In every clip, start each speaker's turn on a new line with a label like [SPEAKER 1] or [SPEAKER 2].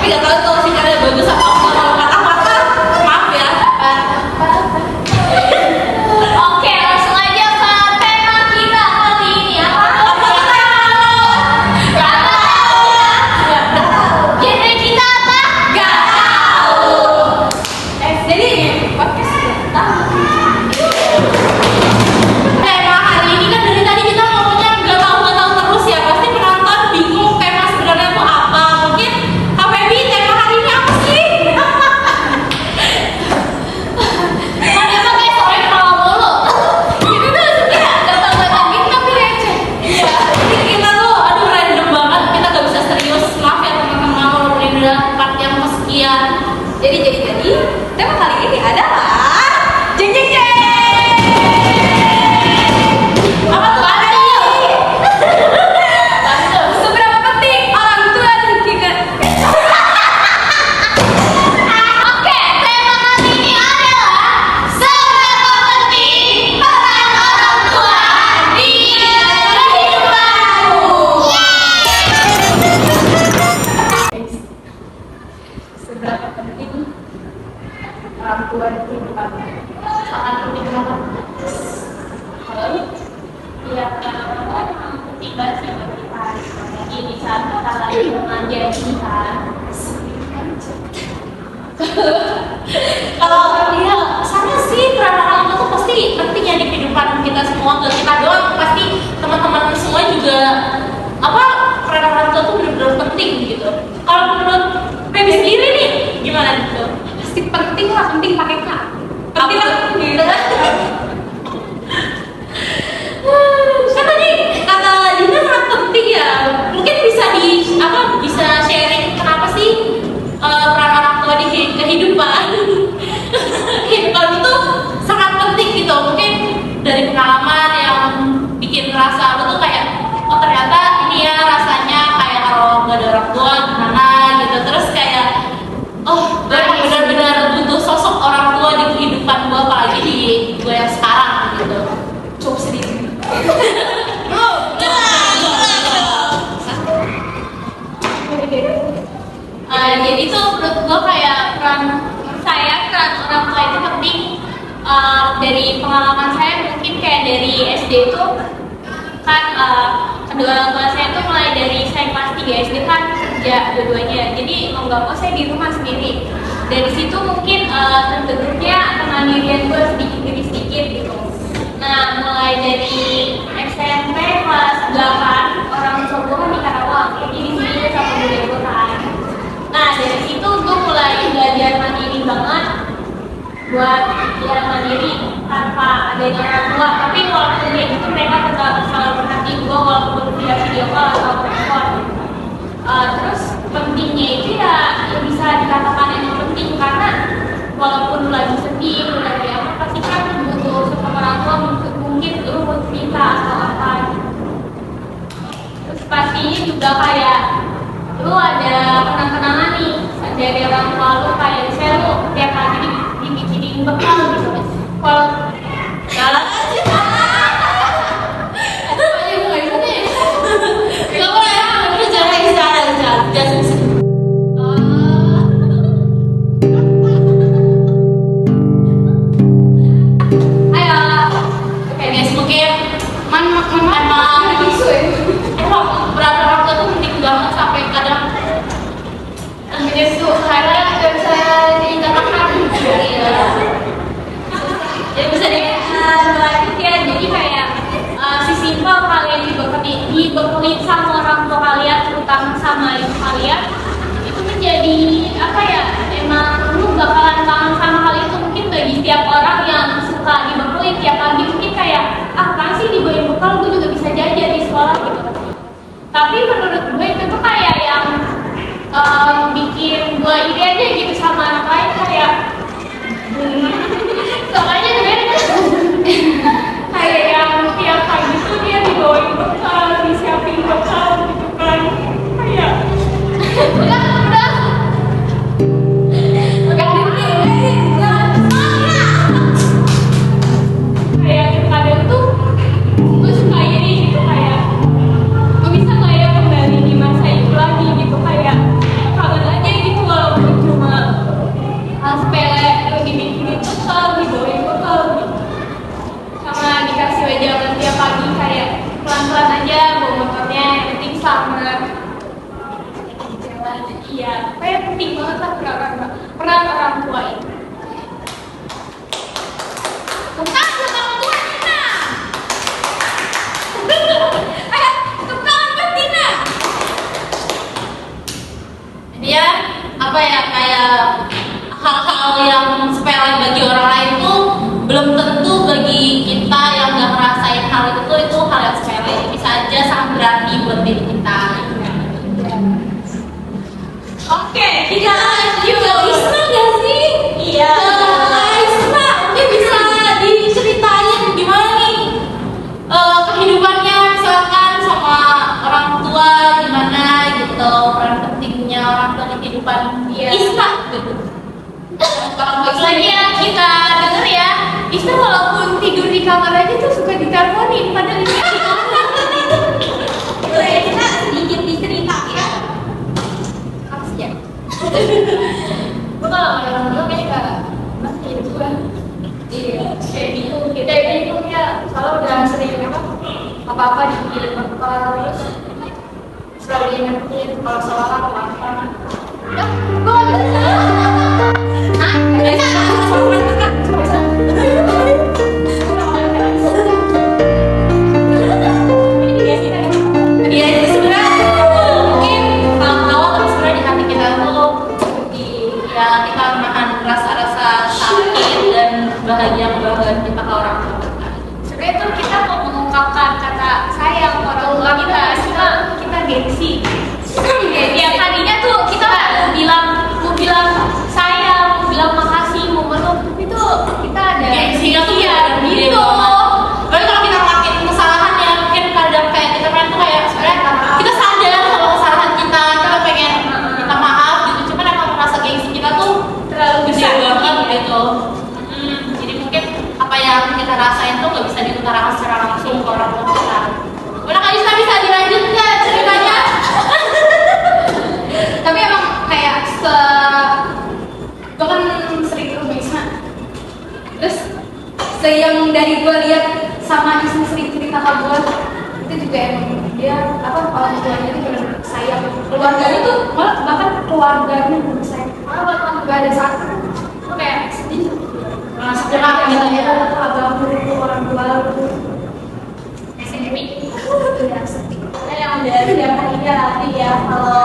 [SPEAKER 1] nggak tahu kalau sinyalnya bagus atau enggak. Kalau kata-kata maaf ya.
[SPEAKER 2] Oke, langsung aja ke tema kita kali ini. Apa tuh? Gak tahu. Genre kita apa? Gak tahu.
[SPEAKER 1] Jadi podcast nggak tahu. Tema hari ini kan dari tadi kita ngomongnya nggak tahu terus ya. Pasti penonton bingung tema sebenarnya itu apa. Mungkin Kak Feby, tema hari ini apa sih?
[SPEAKER 2] Kan emang kayak soalnya ketawa mulu.
[SPEAKER 1] Ini tuh sebenarnya
[SPEAKER 2] Ketawa gitu tapi receh.
[SPEAKER 1] iya, ini kita tuh aduh random banget, kita gak bisa serius. Maaf ya teman-teman, walaupun ini udah part yang kesekian. Jadi tema kali ini adalah jeng jeng jeng. Apa tuh ada nih? Seberapa penting orang tua di kita?
[SPEAKER 2] Oke, tema kali ini adalah seberapa penting peran orang tua di kehidupanmu.
[SPEAKER 1] Seberapa penting orang tua di kehidupan? Sangat penting banget.
[SPEAKER 2] Iya, penting banget sih buat kita. Apalagi di saat kita lagi menjadi kan.
[SPEAKER 1] Kalau dia sama sih, peran orang tua tuh pasti penting ya di kehidupan kita semua. Gak kita doang, pasti teman-teman semua juga apa peran orang tua tuh benar-benar penting gitu. Kalau menurut Feby sendiri nih gimana gitu? Pasti penting lah, penting pakai K. Penting lah. Gitu. Kan tadi kata Dina sangat penting ya. Mungkin bisa bisa sharing kenapa sih peran orang tua di kehidupan kehidupan itu sangat penting gitu. Mungkin dari pengalaman yang bikin ngerasa lo tuh kayak oh ternyata ini ya rasanya kayak kalau nggak ada orang tua gimana gitu. Terus kayak oh gue emang benar-benar butuh sosok orang tua di kehidupan gue, apalagi di gue yang sekarang gitu. Cukup sedih.
[SPEAKER 2] Jadi tuh menurut gue kayak peran orang tua itu penting. Dari pengalaman saya mungkin kayak dari SD itu kan kedua orang tua saya tuh mulai dari saya kelas 3 SD kan kerja dua-duanya, jadi mau nggak mau saya di rumah sendiri. Dari situ mungkin terbentuknya kemandirian gue sedikit demi sedikit gitu. Nah mulai dari SMP kelas 8 orang tua gue kan di Karawang, jadi di sini sama bude gue kan. Nah dari situ gue mulai belajar mandiri banget, buat biar mandiri tanpa adanya orang tua. Tapi walaupun kayak gitu mereka tetap selalu perhati gue walaupun tidak video call atau telepon. Terus pentingnya itu ya bisa dikatakan yang penting karena walaupun lagi sedih, lagi apa pasti kan butuh sosok orang tua, mungkin lu buat cerita atau apa gitu. Terus pastinya juga kayak lu ada kenang-kenangan nih dari orang tua lu, kayak misalnya lu tiap hari dibikinin bekal gitu. Kalau
[SPEAKER 1] Salah sih. Aduh, aja gue nggak bisa nih. Gak boleh ya, udah jangan jangan. Ayo, oke guys, mungkin emang berapa orang tua tuh penting banget sampai kadang menjadi karena nggak bisa dikatakan ya.
[SPEAKER 2] ya bisa dilanjut ya, jadi kayak simpel kalian dibekali sama orang tua kalian, terutama sama ibu kalian, itu menjadi apa ya, emang lu bakalan kangen sama hal itu. Mungkin bagi setiap orang yang suka dibekali tiap pagi mungkin kayak apaan sih dibawain bekal, gue juga bisa jajan di sekolah gitu. Tapi menurut gue itu tuh kayak yang bikin gue iri aja gitu sama anak lain, kayak soalnya gue kayak yang tiap pagi tuh dia dibawain bekal, disiapin bekal gitu kan, kayak udah kayak kadang tuh gue suka iri gitu, kayak gue bisa nggak ya kembali di masa itu lagi gitu, kayak kangen aja gitu Iya, kayak penting banget lah peran orang tua itu. Bukan buat orang tua Tina. Tukang buat Tina.
[SPEAKER 1] Jadi ya apa ya, kayak hal-hal yang sepele bagi orang lain tuh belum tentu bagi kita yang nggak ngerasain hal itu hal yang sepele, bisa aja sangat berarti buat diri kita.
[SPEAKER 2] Oke,
[SPEAKER 1] Kita juga Isna nggak sih?
[SPEAKER 2] Iya.
[SPEAKER 1] Isna, mungkin bisa diceritain gimana nih kehidupannya misalkan sama orang tua, gimana gitu peran pentingnya orang tua di kehidupan Isna gitu.
[SPEAKER 2] Lagi yang kita denger ya, Isna walaupun tidur di kamar aja tuh suka diteleponin padahal dia di kamar.
[SPEAKER 1] Boleh Isna sedikit diceritain apa sih ya?
[SPEAKER 2] Gue kalau ada orang tua kayak gak masih hidup gue. Iya, kayak gitu. Kita itu ya, kalau udah sering apa-apa dipikirin terus selalu diingetin kalau salah apa-apa. Ya, gue gak bisa.
[SPEAKER 1] Iya itu sebenarnya mungkin awal-awal tapi sebenarnya di hati kita tuh ya kita menahan rasa-rasa sakit dan bahagia kita ke orang tua.
[SPEAKER 2] Sebenarnya tuh kita mau mengungkapkan kata sayang orang tua kita, cuma kita gengsi. Ya tadinya tuh kita mau bilang sayang, mau bilang makasih, mau meluk, tapi tuh kita ada
[SPEAKER 1] Gengsinya tuh
[SPEAKER 2] iya
[SPEAKER 1] gede
[SPEAKER 2] gitu.
[SPEAKER 1] banget. Tapi kalau kita ngelakuin kesalahan ya mungkin kadang kayak kita pengen tuh kayak sebenarnya kita sadar kalau kesalahan kita pengen minta maaf gitu, cuman emang merasa gengsi kita tuh
[SPEAKER 2] Terlalu
[SPEAKER 1] gede
[SPEAKER 2] besar
[SPEAKER 1] banget
[SPEAKER 2] gitu.
[SPEAKER 1] gitu. Jadi mungkin apa yang kita rasain tuh nggak bisa diutarakan secara langsung ke orang tua kita. Udah Kak Isna bisa dilanjut nggak ceritanya?
[SPEAKER 2] Tapi emang kayak gue kan sering ke rumah Isma. Terus yang dari gue lihat sama Isma sering cerita ke gue, itu juga emang dia orang tuanya itu benar sayang. Keluarganya tuh bahkan keluarganya benar sayang. Malah gak ada satu tuh kayak sedih.
[SPEAKER 1] Sejarah gitu ya.
[SPEAKER 2] Abang lu, orang tua lu. SMP. Ya sedih. Yang dari yang harinya nanti ya kalau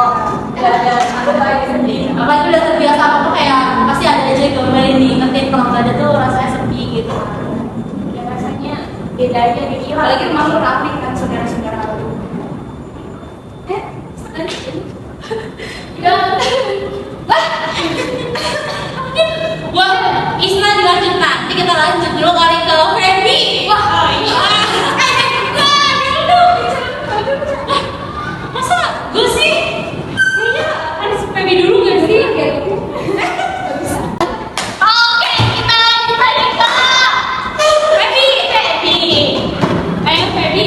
[SPEAKER 2] gak ada apa yang sedih.
[SPEAKER 1] Apa itu udah terbiasa apa kayak pasti ada aja diomelin diingetin kalau nggak ada tuh rasanya sedih gitu.
[SPEAKER 2] Ya rasanya beda aja gitu. Apalagi rumah lu rapi kan saudara-saudara lu. Ya.
[SPEAKER 1] Buat Isna dilanjut nanti kita lanjut dulu kali ke Feby.
[SPEAKER 2] Wah,
[SPEAKER 1] Masa gue sih? Kayaknya ada si Feby dulu nggak sih?
[SPEAKER 2] oke, kita lanjut lagi ke Feby. Feby,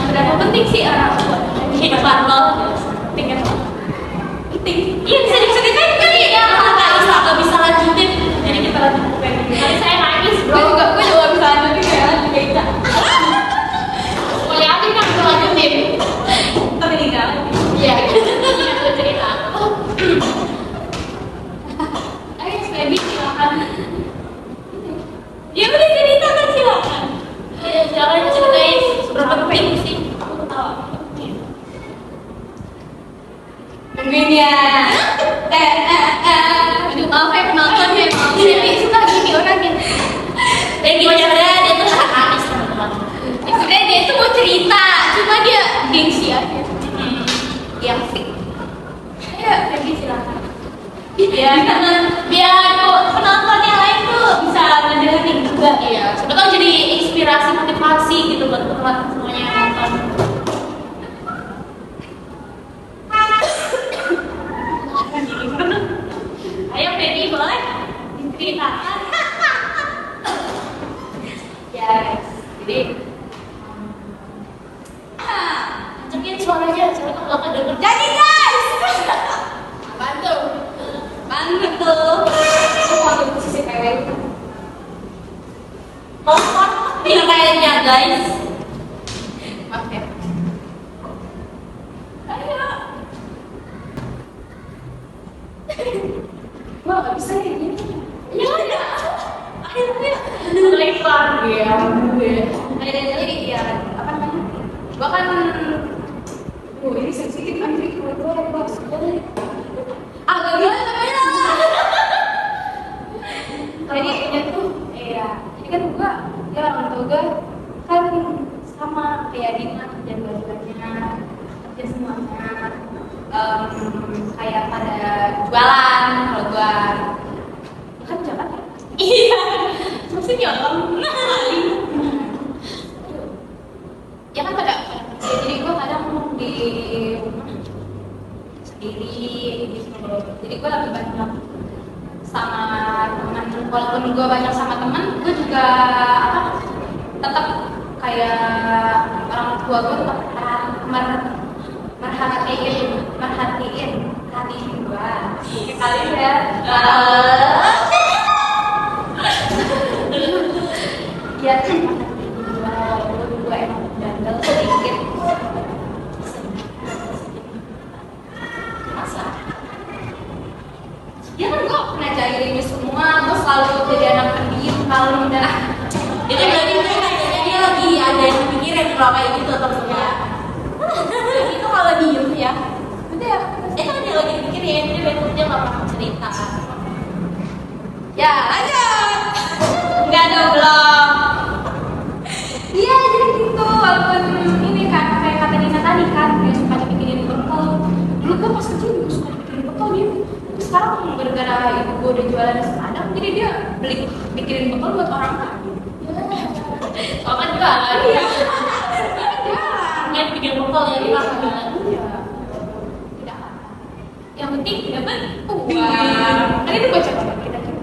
[SPEAKER 2] seberapa penting sih orang tua?
[SPEAKER 1] Kehidupan lo.
[SPEAKER 2] Penting kan? Penting.
[SPEAKER 1] Iya bisa diceritain kali ya. Kata Isna nggak bisa lanjutin, jadi kita lanjut ke Feby.
[SPEAKER 2] Kali saya nangis, gue juga bisa lanjutin kayak Ica. Mau yakin kan bisa lanjutin? Tapi tinggal. Iya, aku cerita. Ayo, Feby silakan.
[SPEAKER 1] Ya udah cerita kan silakan.
[SPEAKER 2] Ya, silakan ceritain
[SPEAKER 1] Seberapa penting sih?
[SPEAKER 2] Mungkin ya. Aduh, maaf ya penonton ya, maaf. Feby suka gini orangnya.
[SPEAKER 1] Dan gimana dia tuh nangis teman-teman.
[SPEAKER 2] Sebenarnya dia itu mau cerita, cuma dia gengsi aja.
[SPEAKER 1] Yang sih.
[SPEAKER 2] Ayo, Feby silakan.
[SPEAKER 1] Biar penonton yang lain tuh bisa ngedengerin juga. Iya. Siapa tahu jadi inspirasi motivasi gitu buat teman-teman semuanya yang nonton.
[SPEAKER 2] Ayo Feby boleh diceritakan. Ya guys, jadi
[SPEAKER 1] Kencengin suaranya, soalnya kalau nggak kedenger.
[SPEAKER 2] jadi guys, bantu aku ambil posisi kayak itu.
[SPEAKER 1] Mohon dia kayaknya guys.
[SPEAKER 2] Maaf ya. Ayo. gue nggak bisa kayak gini.
[SPEAKER 1] Ya udah. Akhirnya
[SPEAKER 2] Lebar ya gue. Jadi ya apa namanya? Gue kan ini sensitif kan jadi gue harus agak gimana jadi ini tuh iya jadi kan gue ya orang tua gue kan sama kayak Dina kerja dua-duanya kerja semuanya kayak pada jualan kalau gue kan jualan ya
[SPEAKER 1] iya. Masih nyolong.
[SPEAKER 2] ya kan pada jadi gue kadang di rumah sendiri gitu jadi gue lebih banyak sama teman walaupun gue banyak sama teman gue juga apa tetap kayak orang tua gue tetap merhatiin hati gue kali ya ya gue emang bandel sedikit masa ya kan gue pernah jahilin ini semua gue selalu jadi anak pendiam kalau udah
[SPEAKER 1] Itu berarti dia kayaknya dia lagi ada yang dipikirin kalau kayak gitu temennya. Itu kalau diem ya.
[SPEAKER 2] udah
[SPEAKER 1] Itu kan dia lagi dipikirin, dia betul dia nggak pernah cerita.
[SPEAKER 2] ya lanjut
[SPEAKER 1] Nggak ada belum.
[SPEAKER 2] iya jadi gitu walaupun ini kan kayak kata Nina tadi kan dia suka bikinin bekal dulu gue pas kecil juga suka bikinin bekal dia tapi sekarang gara-gara ibu gue udah jualan di Padang jadi dia bikinin bekal buat orang lain
[SPEAKER 1] Oh kan jualan.
[SPEAKER 2] iya
[SPEAKER 1] Nggak dibikin bekal ya dimakan.
[SPEAKER 2] iya tidak yang penting dapat uang kan itu buat siapa kita coba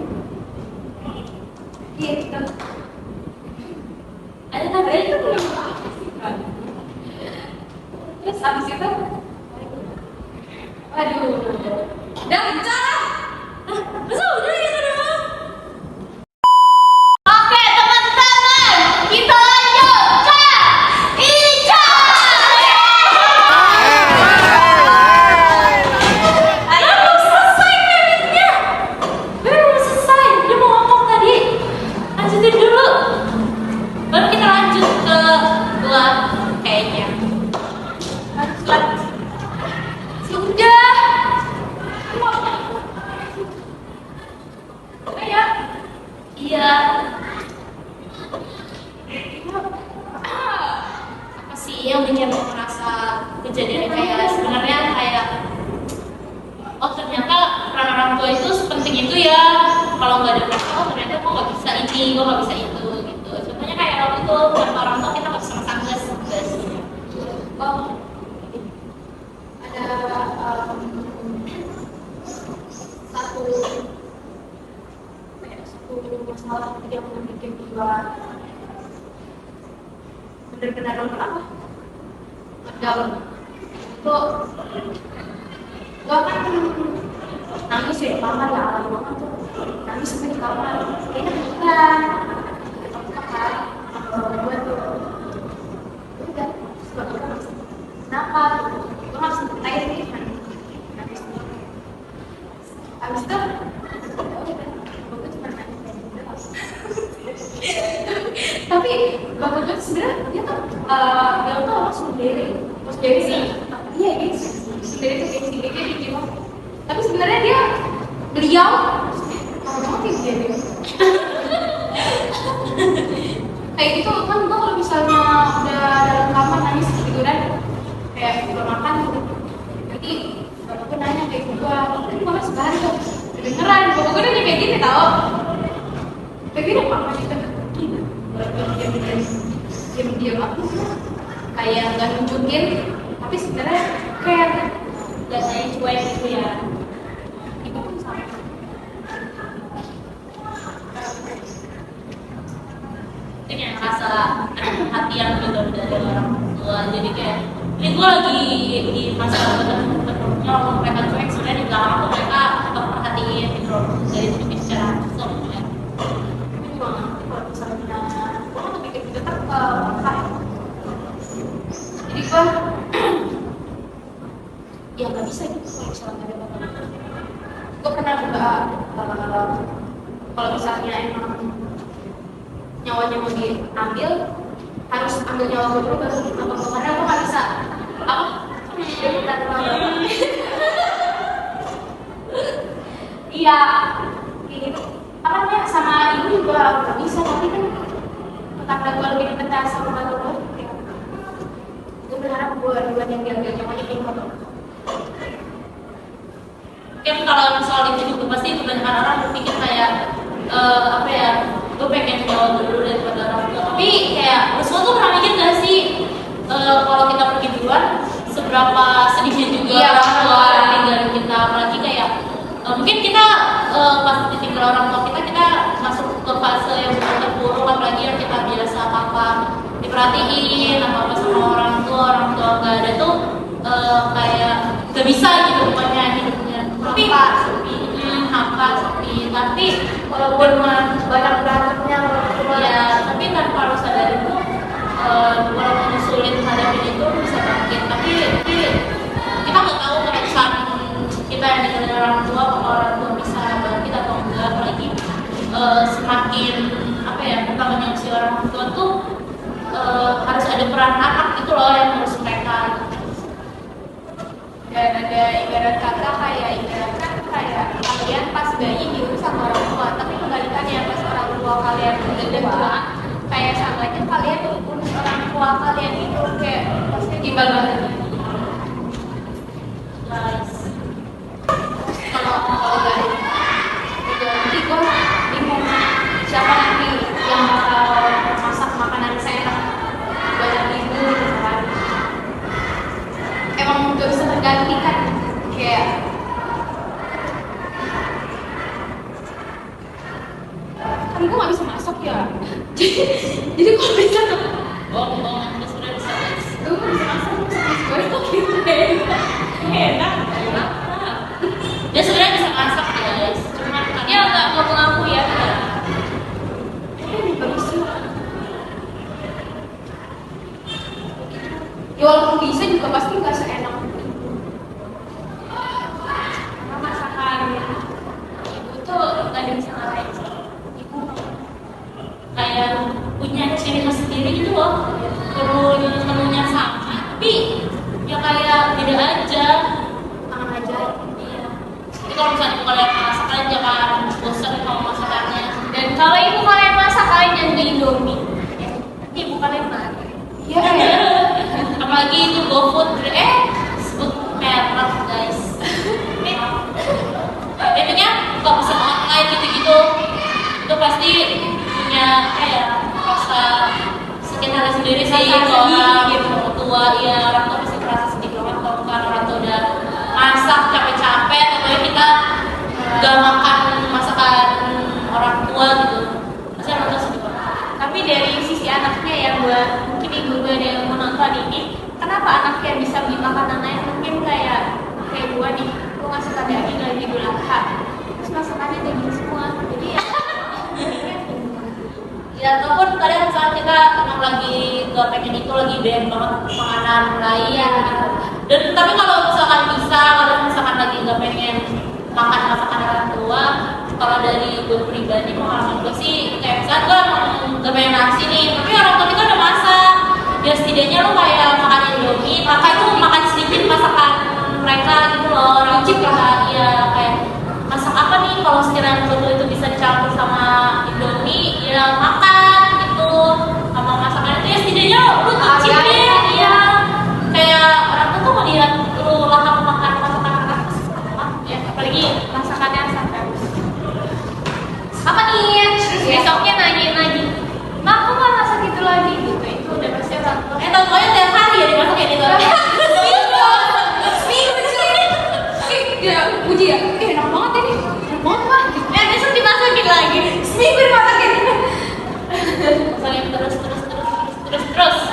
[SPEAKER 2] iya gitu
[SPEAKER 1] Ada tabelnya itu belum.
[SPEAKER 2] terus abis itu waduh udah pecah
[SPEAKER 1] Masa udah gitu doang?
[SPEAKER 2] oke teman-teman kita lanjut ke Ica
[SPEAKER 1] Ayo belum selesai kreditnya. Belum selesai. Dia mau ngomong tadi. Lanjutin dulu. Baru kita lanjut ke dua kayaknya.
[SPEAKER 2] sudah kayak
[SPEAKER 1] Iya. Apa sih yang bikin lo merasa kejadian kayak sebenarnya kayak oh ternyata peran orang tua itu sepenting itu ya. Kalau nggak ada peran oh ternyata gue nggak bisa ini, gue nggak bisa itu gitu. Contohnya kayak waktu itu tanpa orang tua kita nggak bisa masak gas.
[SPEAKER 2] oh ada satu masalah yang bikin gua benar-benar apa down tuh gua kan nangis ya kamar ya lama tuh nangis sampai di kamar kayaknya bukan kan gua tuh udah kenapa gua harus air nih nangis abis itu tapi bapak gue sebenarnya dia tuh dia tuh orang sendiri sih iya gitu sendiri tuh kayak sendiri dia bikin tapi sebenarnya beliau banget ya dia kayak gitu kan gue kalau misalnya udah dalam kamar nangis tiduran kayak belum makan gitu nanti bapak gue nanya kayak gue tapi mama sekarang tuh beneran bapak gue nanya kayak gini tau kayak gini mama gitu diam aku kayak nggak nunjukin tapi sebenarnya kayak
[SPEAKER 1] Biasanya cuek gitu ya.
[SPEAKER 2] ibu pun sama
[SPEAKER 1] Itu kayak ngerasa hati yang beda dari orang tua. Jadi kayak ini gue lagi di masa terburuknya waktu mereka cuek sebenarnya di belakang aku mereka tetap perhatiin gitu dari segi secara langsung ya.
[SPEAKER 2] tapi juga nggak ngerti kalau misalnya gue kan lebih gitu tetap ke jadi gue ya nggak bisa gitu kalau misalnya nggak ada bapak gue pernah Mbak, kalau misalnya emang nyawanya mau diambil, harus ambil nyawa gue dulu baru apa karena aku nggak bisa apa iya kayak gitu apa namanya sama ibu juga nggak bisa tapi kan karena gue lebih dekat sama baru gue berharap gue duluan yang diambil nyawanya kayak gitu.
[SPEAKER 1] Kan kalau soal itu juga pasti kebanyakan orang berpikir kayak apa ya, gue pengen nyawa dulu daripada orang tua. Tapi kayak Rasul tuh pernah mikir gak sih kalau kita pergi duluan seberapa sedihnya juga orang tua tinggalin kita, apalagi kayak mungkin kita pas ditinggal orang tua kita masuk ke fase yang benar terpuruk, apalagi yang kita biasa apa diperhatiin apa sama orang tua nggak ada tuh kayak gak bisa gitu pokoknya hidupnya. Tapi hampa sepi, tapi walaupun banyak berantemnya ya, tapi tanpa harus sadar itu walaupun sulit hadapin itu bisa bangkit. Tapi kita nggak tahu keputusan kita yang ditinggalin orang tua, apakah orang tua bisa bangkit atau enggak. Apalagi semakin apa ya, pertamanya usia orang tua tuh harus ada peran anak gitu loh yang harus mereka.
[SPEAKER 2] Dan ada ibarat kata kayak kalian pas bayi diurus sama orang tua, tapi kebalikannya pas orang tua kalian udah tua, kayak samanya kalian urus orang tua kalian itu kayak pasti gimana
[SPEAKER 1] Guys,
[SPEAKER 2] kalau dari nanti gue bingung siapa nanti yang bakal masak makanan seenak buat ibu gitu kan. Emang gak bisa tergantikan kayak kan gue gak bisa masak ya jadi kalau bisa
[SPEAKER 1] sudah bisa guys.
[SPEAKER 2] gue gak bisa masak, gue bisa masak gue kok gitu
[SPEAKER 1] Enak. Dia sebenarnya bisa masak ya guys, cuma
[SPEAKER 2] ya nggak ngaku ya ya walaupun bisa juga pasti nggak seenak karena masakan ibu tuh nggak ada bisa ngalahin ibu
[SPEAKER 1] kayak punya ciri khas sendiri gitu loh. Menunya sama, tapi ya kayak beda aja.
[SPEAKER 2] tangan aja.
[SPEAKER 1] Iya. Jadi kalau misalnya ibu kalian masak, kalian jangan bosan kalau masakannya.
[SPEAKER 2] Dan kalau ibu kalian masak kalian jangan beli Indomie nanti ibu kalian marah ya
[SPEAKER 1] Apalagi itu GoFood, sebut merek guys. Intinya kalau pesan online gitu-gitu, itu pasti punya kayak rasa sakit hati sendiri sih. Kalau orang tua ya, orang tua pasti merasa sedih banget kalau bukan orang tua udah masak capek-capek, tapi kita gak makan masakan orang tua gitu, pasti orang tua sedih banget.
[SPEAKER 2] tapi dari sisi anaknya ya buat mungkin ibu gue ada yang menonton ini kenapa anaknya bisa beli makanan lain mungkin kayak gue nih gue ngasih tau daging lagi Idul Adha terus masakannya daging semua jadi
[SPEAKER 1] Ya ataupun kadang saat kita emang lagi gak pengen itu, lagi banyak banget makanan lain gitu. Dan tapi kalau misalkan bisa, kalau misalkan lagi gak pengen makan masakan orang tua, kalau dari gue pribadi pengalaman gue sih kayak misalkan gue emang gak pengen nasi nih, tapi orang tua kita udah masak, ya setidaknya lo kayak makan Indomie, makan tuh makan sedikit masakan mereka gitu loh. Orang cip lah ya, kayak masak apa nih kalau sekiranya betul itu bisa dicampur sama Indomie, ya makan gitu sama masakan itu, ya setidaknya lu cicip deh. Iya, kayak orang tuh melihat lu lahap makan masakan orang
[SPEAKER 2] ya apalagi masakannya sampai apa nih terus besoknya nanyain lagi mak aku nggak masak itu lagi gitu itu udah pasti orang tua
[SPEAKER 1] tau gue tiap hari ya dimasak kayak gitu.
[SPEAKER 2] ya puji ya enak banget ini enak banget mah besok dimasakin lagi seminggu dimasakin
[SPEAKER 1] Masakin terus.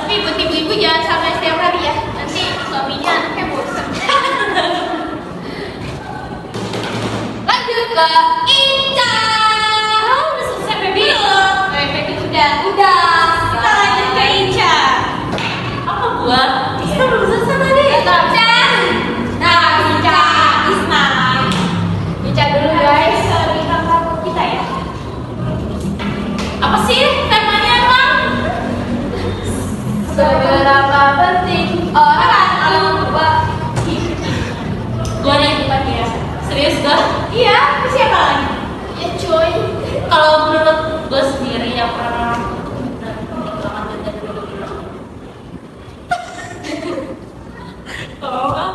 [SPEAKER 2] tapi buat ibu-ibu jangan sampai setiap hari ya nanti suaminya anaknya bosan lanjut ke Ica
[SPEAKER 1] Udah selesai baby.
[SPEAKER 2] Baby udah kita lanjut ke Ica
[SPEAKER 1] Apa buat? Kita belum selesai tadi.
[SPEAKER 2] Ica nah Ica Isna Ica dulu guys
[SPEAKER 1] Serius gak?
[SPEAKER 2] Iya, terus siapa lagi? Ya cuy.
[SPEAKER 1] Kalau menurut gue sendiri yang pernah benar banget dari dulu bilang. Kalau apa?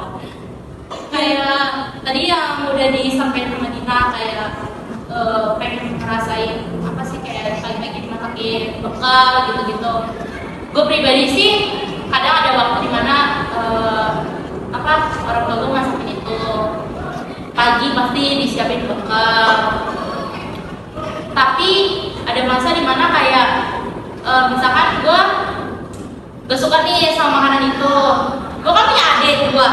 [SPEAKER 1] Kayak tadi yang udah disampaikan sama Dina kayak pengen ngerasain apa sih kayak pagi-pagi masakin bekal gitu-gitu. Gue pribadi sih kadang ada waktu dimana apa orang tua gue masakin itu pagi pasti disiapin bekal. Tapi ada masa dimana kayak misalkan gue gak suka nih sama makanan itu. Gue kan punya adik gue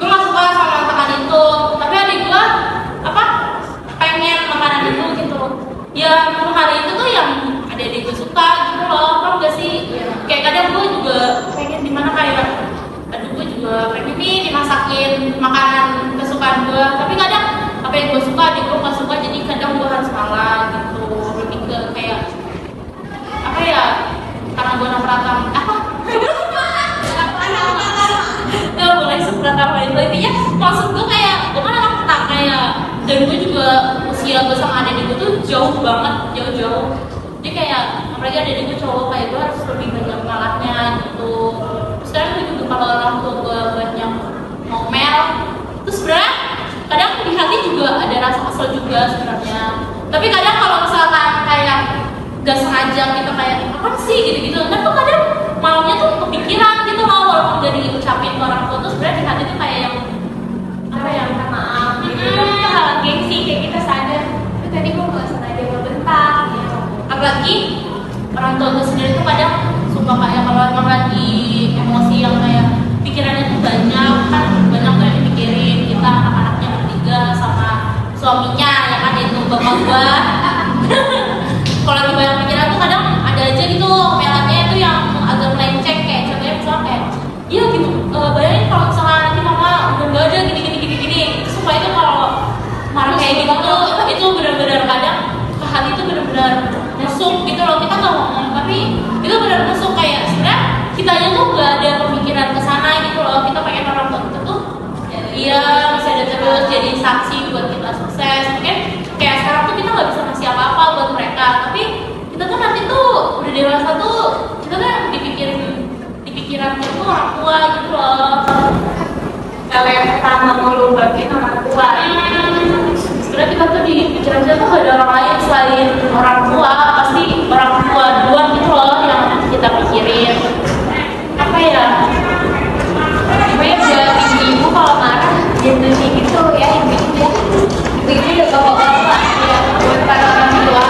[SPEAKER 1] gak suka sama makanan itu. Tapi adik gue apa pengen makanan itu gitu. Ya hari itu tuh yang adik-adik gue suka gitu loh. Tau gak sih? Kayak kadang gue juga pengen dimana kayak aduh gue juga pengen nih dimasakin makanan kesukaan gue. Tapi kadang apa yang gue suka adik gue gak suka, jadi kadang gue harus ngalah gitu. Lebih ke kayak apa ya, karena gue nongkrong apa ya mulai seberat apa itu intinya maksud gue kayak gue kan anak tak kayak, dan gue juga usia gue sama adik gue tuh jauh banget, jauh-jauh. Jadi kayak apalagi adik gue cowok, kayak gue harus lebih banyak ngalahnya gitu. Sekarang gue juga kalau orang tua gue banyak ngomel, terus sebenarnya kadang di hati juga ada rasa kesel juga sebenarnya. Tapi kadang kalau misalkan kayak gak sengaja kita kayak apa sih gitu-gitu, kan tuh kadang malamnya tuh kepikiran gitu loh, walaupun gak diucapin ke orang tua tuh sebenarnya di hati tuh kayak yang apa ya, minta maaf gitu.
[SPEAKER 2] Kita kalau gengsi kayak kita sadar, itu tadi gue gak sengaja ngebentak gitu.
[SPEAKER 1] Apalagi orang tua gue sendiri tuh kadang suka kayak kalau emang lagi emosi yang kayak pikirannya tuh banyak kan, banyak tuh yang dipikirin. Kita anak-anaknya bertiga sama suaminya ya kan, itu bapak gua. Kalau lagi banyak pikiran tuh kadang ada aja gitu melatnya itu yang agak melenceng, kayak contohnya misalnya kayak iya gitu, bayangin kalau misalnya nanti mama udah gak ada gini. Terus supaya itu kalau marah kayak gitu tuh itu benar-benar kadang ke hati itu benar-benar nusuk gitu loh. Kita nggak ngomong tapi itu benar nusuk, kayak sebenarnya kita aja tuh nggak ada pemikiran ke sana gitu loh. Kita pengen orang tua kita tuh iya masih ada terus jadi saksi buat kita sukses. Mungkin kayak sekarang tuh kita nggak bisa ngasih apa-apa buat mereka, tapi kita tuh nanti tuh udah dewasa tuh kita kan di pikirannya tuh orang tua gitu loh.
[SPEAKER 2] Kalau yang pertama mau lu bagiin orang tua,
[SPEAKER 1] Sebenarnya kita tuh di pikiran kita tuh gak ada orang lain selain orang tua. Pasti orang tua duluan gitu loh yang kita pikirin. Apa ya?
[SPEAKER 2] gue buat ibu kalau marah gitu gitu ya, ibu-ibu udah bapak-bapak ya, buat para orang tua.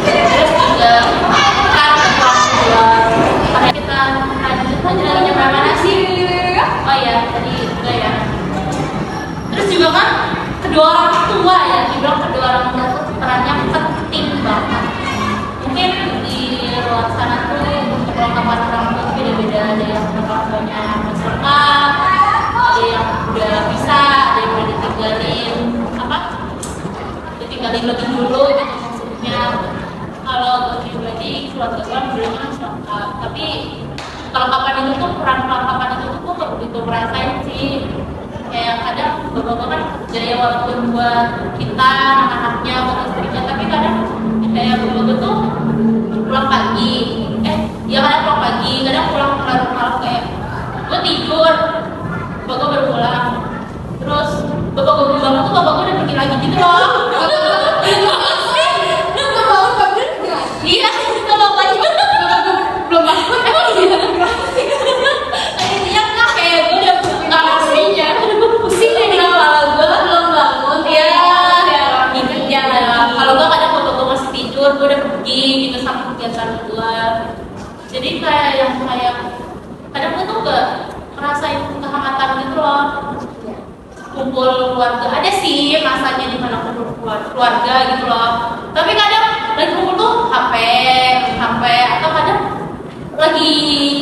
[SPEAKER 1] Terus juga kan orang tua. Karena kita lanjut lagi nyampe mana sih? Oh ya tadi juga ya. Terus juga kan kedua orang tua ya, dibilang kedua orang tua tuh perannya penting banget. Mungkin di luar sana tuh untuk perlengkapan orang tua tuh beda-beda. Ada yang orang tuanya masih lengkap, ada yang udah bisa, ada yang udah ditinggalin lebih dulu gitu maksudnya. Kalau gue pribadi keluarga gue belum lengkap, tapi kelengkapan itu tuh, peran kelengkapan itu tuh gue gak begitu merasain sih. Kayak kadang bapak kan kerja ya walaupun buat kita anak-anaknya, buat istrinya, tapi kadang kayak bapak tuh pulang pagi, ya kadang pulang pagi, kadang pulang larut malam, kayak gue tidur, bapak baru pulang, terus bapak gue bilang tuh bapak gue udah pergi lagi gitu loh. Iya, ke bapak juga belum bangun. Intinya kan kayak gue udah nggak aslinya, gue pusing deh di kepala gue, belum bangun. Ya, inget ya. Kalau gue kadang bapak gue masih tidur, gue udah pergi gitu sama kegiatan gue. Jadi kayak yang kayak kadang gue tuh gak ngerasain kehangatan gitu loh. Kumpul keluarga ada sih masanya di mana kumpul keluarga gitu loh. Tapi kadang lagi kumpul tuh HP atau kadang lagi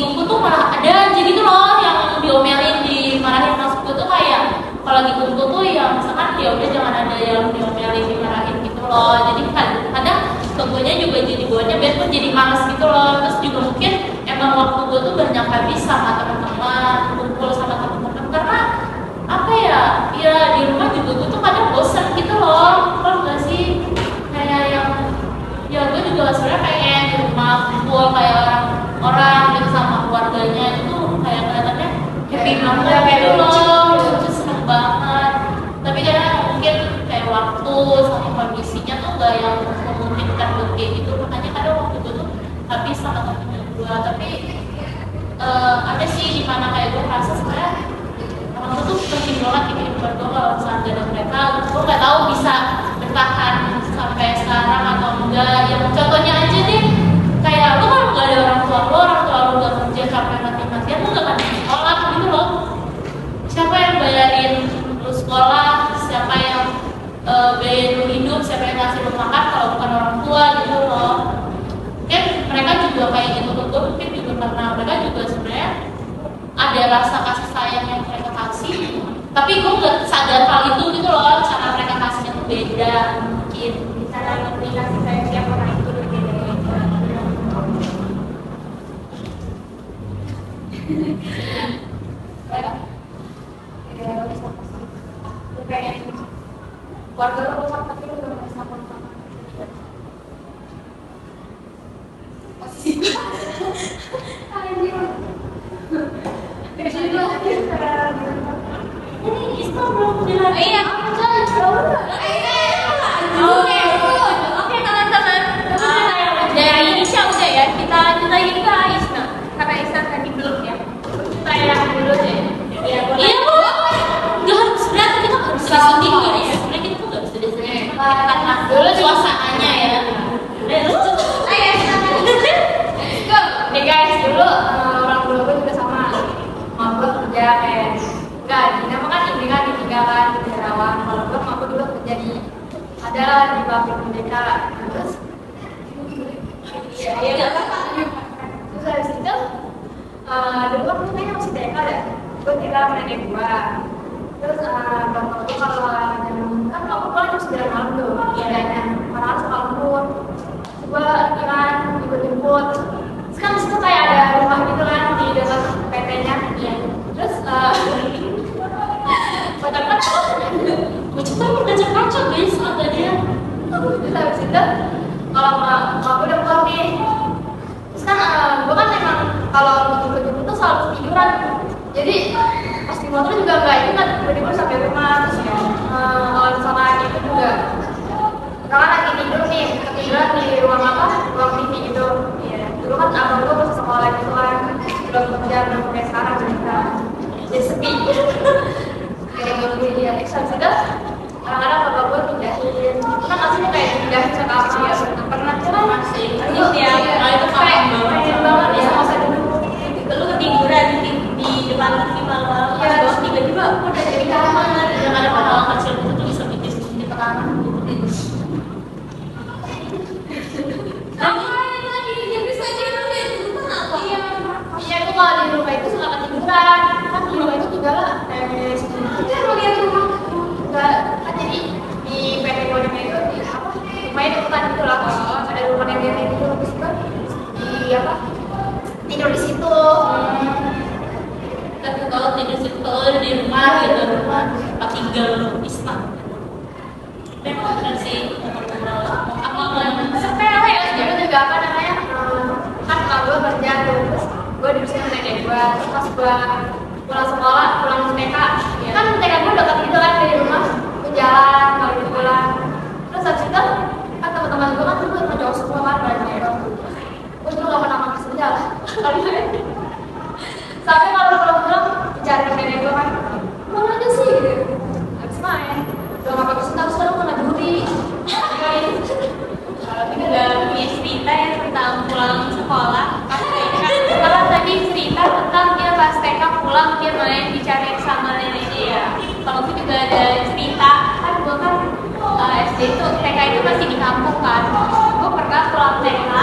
[SPEAKER 1] kumpul tuh malah ada aja gitu loh yang diomelin, dimarahin. Maksud gue tuh kayak kalau lagi kumpul tuh ya misalkan ya udah jangan ada yang diomelin, dimarahin gitu loh. Jadi kadang keguanya juga jadi buatnya biar gue jadi males gitu loh. Terus juga mungkin emang waktu gue tuh banyak habis sama teman-teman, kumpul sama teman-teman, karena apa ya di
[SPEAKER 2] sering nonton kayak lucu seneng banget. Tapi karena mungkin kayak waktu sama kondisinya tuh gak yang memungkinkan buat kayak gitu, makanya kadang waktu itu tuh habis sama temen gue. Tapi ada sih dimana kayak gue merasa sebenarnya orang tua tuh penting banget di kehidupan gue. Kalau misalnya gak ada mereka, gue nggak tahu bisa bertahan sampai sekarang atau enggak. Yang contohnya aja deh, kayak lo kalau nggak ada orang tua lo nggak kerja sampai mati-matian, lo nggak akan bisa sekolah gitu loh. Siapa yang bayarin lo sekolah, siapa yang bayarin lo hidup, siapa yang ngasih lo makan kalau bukan orang tua gitu loh. Kan mereka juga kayak gitu ke gue, mungkin juga karena mereka juga sebenarnya ada rasa kasih sayang yang mereka kasih, tapi gue nggak sadar hal itu gitu loh. Cara mereka kasihnya tuh beda, mungkin cara ngerti kasih sayang tiap orang itu berbeda. Keluarga lo rusak tapi lo udah merasa kontak. Posisi ini Isma belum bilang. Iya, aku jalan. Oke teman-teman. Dari Isya udah ya, kita lanjut lagi ke Isna. Karena Isna tadi belum ya. Saya dulu deh. Iya bu. Gak harus berarti kita harus sedih guys. Sebenarnya kita tuh gak bisa sedih. Karena dulu suasananya ya. Nih guys, dulu orang tua gue juga sama. Gue kerja kayak enggak, dinamakan kan Indika ditinggalkan di Karawang. Kalau gue aku dulu kerja di adalah di pabrik Merdeka. Terus iya terus habis itu dulu kan kayaknya masih TK deh. Gue tinggal sama nenek gue. Terus bapak gue kalau kan aku pulang jam 9 malam tuh, iadanya orang suka lembur. Gue kan ikut-ikut. Terus kan disitu kayak ada rumah gitu kan di dekat PT-nya. Iya. Terus bocah udah kacau guys kata dia. Terus habis itu kalau gue udah pulang nih, terus kan gue kan emang kalau jemput tuh selalu tiduran. Jadi pas di motor juga nggak ingat tiba-tiba sampai rumah. Terus kalau misalnya itu juga karena lagi tidur nih, ketiduran di ruang ruang TV gitu. Iya. Dulu kan abang gue masih sekolah gitu kan, belum kerja, belum kayak sekarang cerita. Jadi sepi. Kayak gue dia. Habis itu kadang-kadang bapak gue pindahin. Kan aslinya kayak pindahin ke kamar. Iya, pernah kan? Masih. Itu ya. Itu kayak pengen banget ya masa dulu. Lu ketiduran di depan TV malam. Iya. Tiba-tiba aku udah jadi kamar. Kadang-kadang hal kecil itu tuh bisa bikin di tekanan. Iya, aku kalau di rumah itu suka ketiduran. Kan di rumah itu juga lah. Kita mau lihat rumah. Enggak, kan jadi di PT Kodenya itu di apa? Rumahnya depan gitu lah. Ada rumah yang dia gitu. Terus itu di apa? Tidur di situ. Tapi kalau tidur di situ di rumah gitu, rumah tempat tinggal Isma. Memang benar sih. Apa sepele aja juga apa namanya? Kan kalau gue kerja terus gue diurusin sama nenek gue. Terus pas gue pulang sekolah, pulang TK, kan TK gue dekat gitu kan dari rumah. Gue jalan kalau gitu pulang. Terus habis itu kan teman-teman gue kan dulu sama cowok semua kan banyak. Gue dulu gak pernah makan senja lah. Sampai kalau pulang-pulang dicari nenek gue kan, mana aja sih gitu. Habis main, udah gak pakai senja, terus kadang kena duri. Kita udah punya cerita ya tentang pulang sekolah. Kalau tadi cerita tentang dia pas TK pulang dia main dicari sama neneknya ya. Kalau aku juga ada cerita kan gue kan SD itu TK itu masih di kampung kan. Gue pernah pulang TK,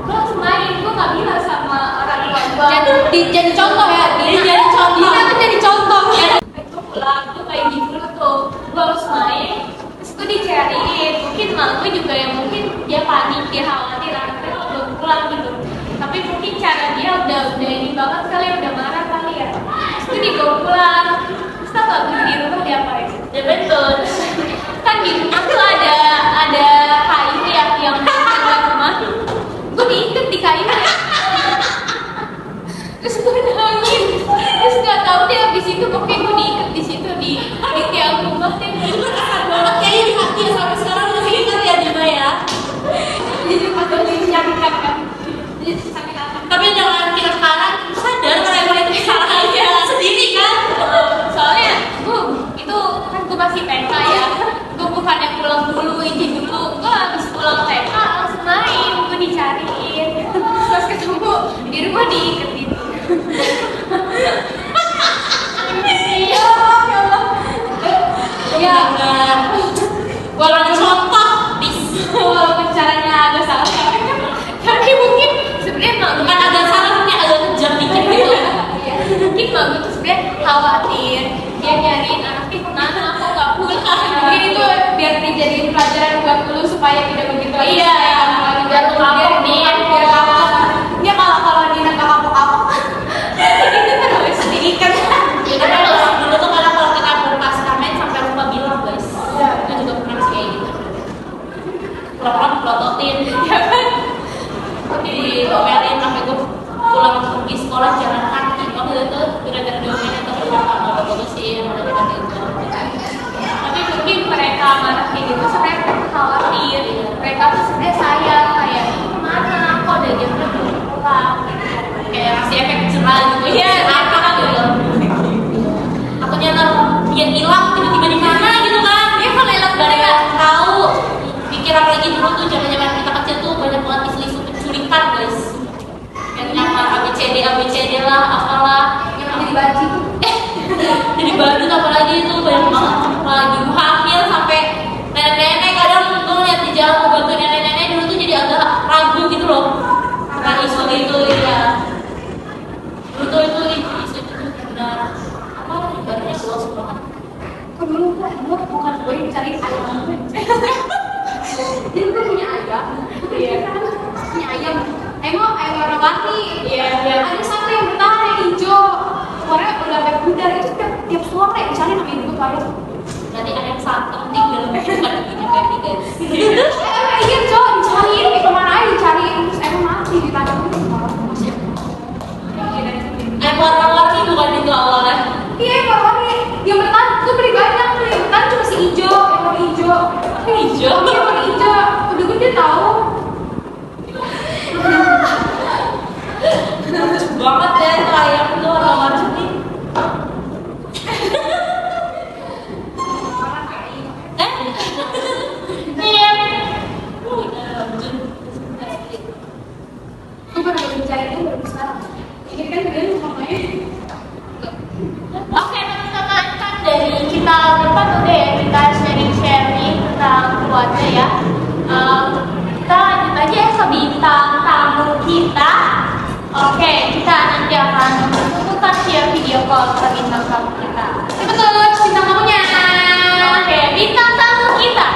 [SPEAKER 2] gue harus main, gue nggak bilang sama orang tua gue. Jadi contoh ya, jadi contoh. Bisa tuh jadi contoh. Gue pulang tuh kayak gitu tuh, gue harus main. Gue dicariin, mungkin mak gue juga yang mungkin dia panik, dia khawatir anaknya belum pulang gitu. Tapi mungkin cara dia udah ini banget kali, udah marah kali ya. Terus gue dibawa pulang, terus tau gak gue di rumah diapain? Ya betul. Kan di rumah tuh ada kayu ya yang di rumah. Gue diikat di kayu ya. Terus gue nangis, terus gak tau panitia aku banget
[SPEAKER 1] Itu berkesan banget kayaknya di hati ya, sampai sekarang masih ingat ya Dima ya.
[SPEAKER 2] jadi pas waktu itu nyakitan kan jadi sampai kapan
[SPEAKER 1] Tapi dengan kita sekarang sadar kalau emang itu kesalahannya sendiri kan.
[SPEAKER 2] soalnya itu kan gue masih TK ya gue bukannya pulang dulu izin dulu gue habis pulang TK langsung main gue dicariin pas ketemu di rumah diiketin ya Allah ya
[SPEAKER 1] Walaupun contoh bis,
[SPEAKER 2] walaupun caranya agak salah tapi mungkin sebenarnya
[SPEAKER 1] bukan agak salah, mungkin agak kejam dikit gitu.
[SPEAKER 2] Iya, mungkin Mbak Gu tuh sebenarnya khawatir dia nyariin anaknya kemana kok nggak pulang mungkin itu biar dijadiin pelajaran buat lu supaya tidak begitu lagi
[SPEAKER 1] Iya, biar lu kapok nih,
[SPEAKER 2] biar kapok dia kalau dia nggak kapok itu terus diikat
[SPEAKER 1] Ya tapi kalau dulu tuh kadang kalau kita pas kamen sampai lupa bilang guys. Itu juga pernah sih kayak gitu. Pura-pura pelototin,
[SPEAKER 2] ya kan
[SPEAKER 1] diomelin sampai gue pulang pergi sekolah jalan kaki. Waktu itu gara-gara diomelin terus nggak mau bagusin, udah gitu.
[SPEAKER 2] tapi mungkin mereka marah kayak gitu sebenarnya mereka khawatir mereka tuh sebenarnya sayang kayak kemana kok udah jam belum pulang
[SPEAKER 1] Kayak ngasih efek jerah gitu.
[SPEAKER 2] Iya,
[SPEAKER 1] apa kan gitu. Takutnya ntar dia hilang tiba-tiba di mana gitu kan.
[SPEAKER 2] dia kalau hilang
[SPEAKER 1] Gak ada
[SPEAKER 2] mereka
[SPEAKER 1] yang tahu. Pikir apalagi dulu tuh zaman kita kecil tuh banyak banget isu-isu penculikan guys. Yang nyamar ABCD lah, apalah.
[SPEAKER 2] yang jadi banci tuh
[SPEAKER 1] Jadi badut apalagi itu banyak banget. Apalagi ibu hamil sampai nenek-nenek kadang tuh lihat di jalan mau bantu nenek-nenek dulu tuh jadi agak ragu gitu loh. Karena isu itu ya. Dulu tuh itu isu itu benar apa ibaratnya luas banget.
[SPEAKER 2] kok dulu gue bukan gue yang cari ayam jadi gue punya ayam iya kan punya ayam emang ayam warna-warni
[SPEAKER 1] Iya.
[SPEAKER 2] ada satu yang bertahan yang hijau warnanya udah sampai pudar itu tiap sore misalnya namanya juga ayam
[SPEAKER 1] Berarti ada yang sangat penting dalam kehidupan ini berarti guys.
[SPEAKER 2] iya cok dicariin kayak kemana aja dicariin terus emang mati di tanah itu
[SPEAKER 1] Warna-warni bukan itu awalnya.
[SPEAKER 2] iya yang warna-warni yang bertahan gue beli banyak tuh yang bertahan cuma si hijau yang warna hijau
[SPEAKER 1] Hijau.
[SPEAKER 2] iya warna hijau udah gede tau
[SPEAKER 1] Lucu banget ya itu ayam tuh warna-warni. Iya.
[SPEAKER 2] gue baru mencari itu baru sekarang ini kan dia namanya
[SPEAKER 1] Oke teman-teman, kan dari kita berempat udah ya kita sharing-sharing tentang keluarga ya. Kita lanjut aja ya ke bintang tamu kita. Oke, kita nanti akan membutuhkan share video call ke bintang tamu kita.
[SPEAKER 2] betul bintang tamunya
[SPEAKER 1] Oke, bintang tamu kita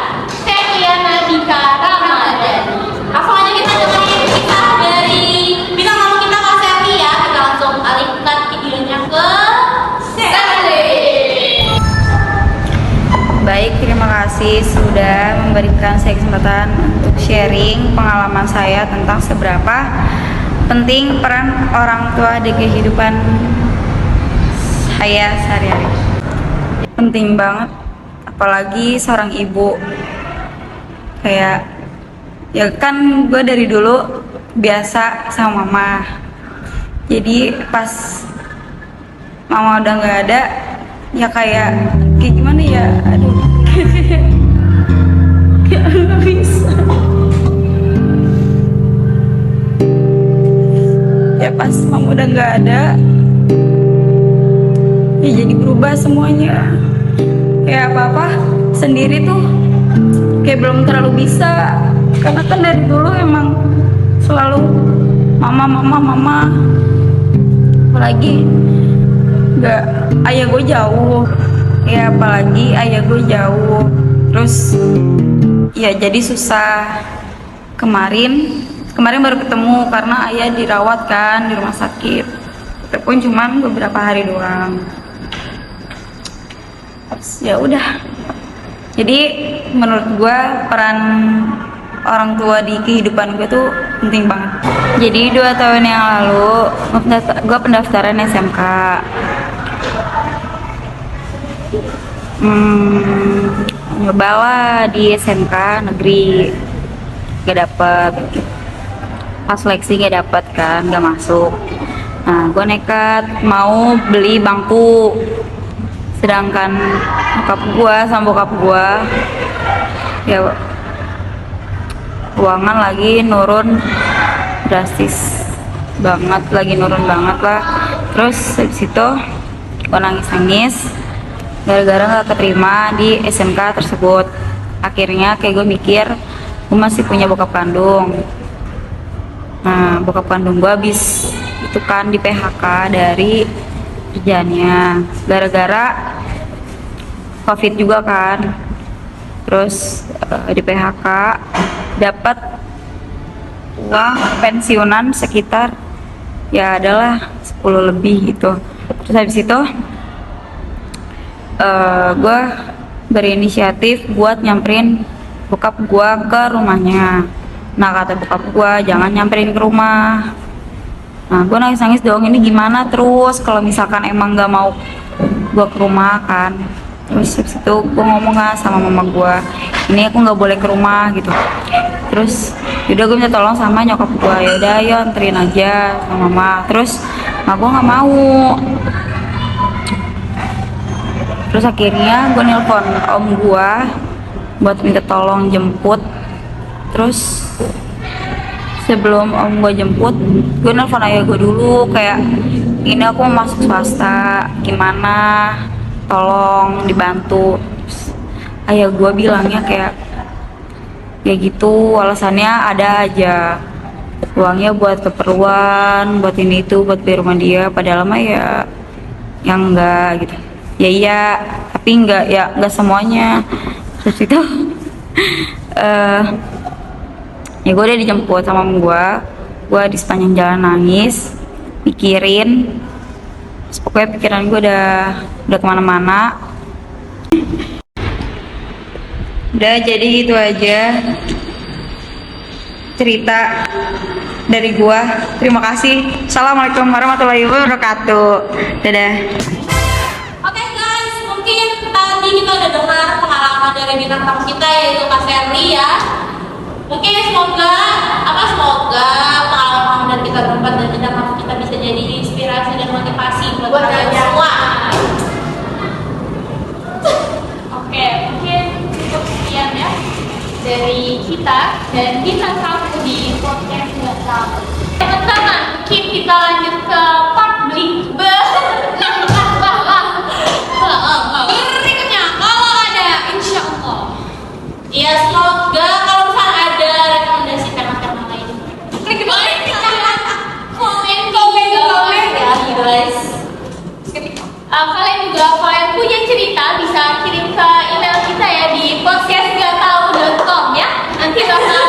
[SPEAKER 1] Seliana Dika Ramadhani. Langsung aja kita dengerin kisah dari bintang tamu kita Kak Seli ya. Kita langsung alihkan videonya ke Seli.
[SPEAKER 3] Baik, terima kasih sudah memberikan saya kesempatan untuk sharing pengalaman saya tentang seberapa penting peran orang tua di kehidupan saya sehari-hari. Penting banget, apalagi seorang ibu. Kayak, ya kan gue dari dulu biasa sama mama. Jadi pas mama udah nggak ada, ya kayak gimana ya, aduh kayak nggak bisa ya pas mama udah nggak ada ya jadi berubah semuanya, kayak apa-apa sendiri tuh kayak belum terlalu bisa, karena kan dari dulu emang selalu mama apalagi nggak, ayah gue jauh ya, apalagi ayah gue jauh terus ya jadi susah. Kemarin baru ketemu karena ayah dirawat kan di rumah sakit, walaupun cuman beberapa hari doang. Terus ya udah, jadi menurut gue peran orang tua di kehidupan gue tuh penting banget. Jadi 2 tahun yang lalu gue pendaftaran SMK. nyobalah di SMK negeri, gak dapet. Pas seleksi gak dapet kan, gak masuk. Nah gue nekat mau beli bangku, sedangkan bokap gue sama bokap gue ya keuangan lagi nurun drastis banget, lagi nurun banget lah. Terus habis itu gue nangis gara-gara gak keterima di SMK tersebut. Akhirnya kayak gue mikir gue masih punya bokap kandung. Nah bokap kandung gue habis itu kan di PHK dari kerjaannya gara-gara COVID juga kan. Terus di PHK dapat uang pensiunan sekitar ya adalah 10 lebih gitu. Terus habis itu gue berinisiatif buat nyamperin bokap gue ke rumahnya. Nah kata bokap gue jangan nyamperin ke rumah. Nah gue nangis dong, ini gimana terus kalau misalkan emang gak mau gue ke rumah kan. Terus habis itu gue ngomong lah sama mama gue, ini aku nggak boleh ke rumah gitu. Terus yaudah gue minta tolong sama nyokap gue, yaudah ayo anterin aja sama mama. Terus gue nggak mau. Terus akhirnya gue nelpon om gue buat minta tolong jemput. Terus sebelum om gue jemput, gue nelpon ayah gue dulu kayak ini aku mau masuk swasta, gimana? Tolong dibantu. Terus ayah gue bilangnya kayak gitu, alasannya ada aja, uangnya buat keperluan, buat ini itu, buat beli rumah dia. Padahal mah ya yang enggak gitu. Ya iya, tapi enggak semuanya. Terus itu ya gue udah dijemput sama gue di sepanjang jalan nangis mikirin. Terus pokoknya pikiran gue udah kemana-mana. Udah, jadi itu aja cerita dari gue. Terima kasih. Assalamualaikum warahmatullahi wabarakatuh. Dadah.
[SPEAKER 1] Oke guys, mungkin tadi kita udah dengar pengalaman dari bintang tamu kita yaitu Kak Sherly ya. Mungkin semoga pengalaman dari kita berempat dan bintang tamu kita bisa jadi inspirasi dan motivasi buat kalian semua.
[SPEAKER 2] Oke, mungkin cukup sekian ya dari kita dan bintang tamu di podcast nggak tahu. Teman-teman, mungkin kita lanjut ke part
[SPEAKER 1] Berikutnya kalau ada insya Allah. Ya semoga kalau misalnya ada rekomendasi tema-tema lain. Klik di bawah komen ya guys.
[SPEAKER 2] Kalian juga kalau yang punya cerita bisa kirim ke email kita ya di podcastgatau.com ya. Nanti bakal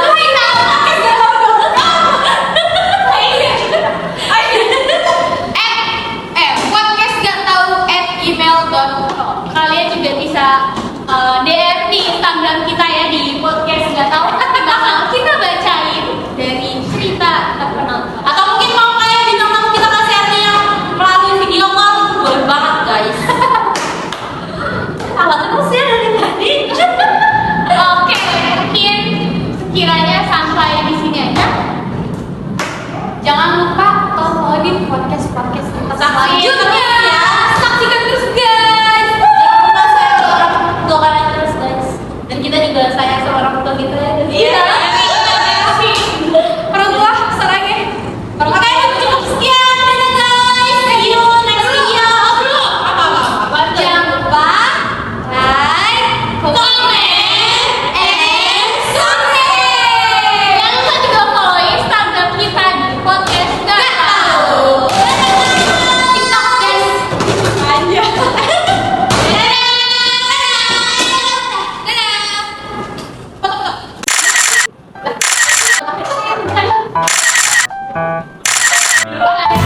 [SPEAKER 2] podcastgatau@email.com. Kalian juga bisa DM di Instagram kita ya di podcastgatau. Nanti bakal kita bacain dari cerita terkenal.
[SPEAKER 1] Atau mungkin mau kayak bintang tamu kita Kak Sherly yang melalui video call, boleh banget guys. Salah terus ya dari tadi.
[SPEAKER 2] Oke, mungkin sekiranya sampai di sini aja. Jangan lupa tontonin podcast
[SPEAKER 1] Selanjutnya ya.
[SPEAKER 2] Saksikan terus guys.
[SPEAKER 1] Jangan lupa sayang seorang tua kalian terus guys. Dan kita juga sayang seorang tua kita ya.
[SPEAKER 2] Iya.
[SPEAKER 1] Orang tua sarangnya. Oke, cukup sekian. Dadah guys. See you next video. Apa? Jangan lupa like, comment, and subscribe.
[SPEAKER 2] Jangan lupa juga follow Instagram kita di podcast nggak tahu. TikTok guys.
[SPEAKER 1] Aja.
[SPEAKER 2] Dadah.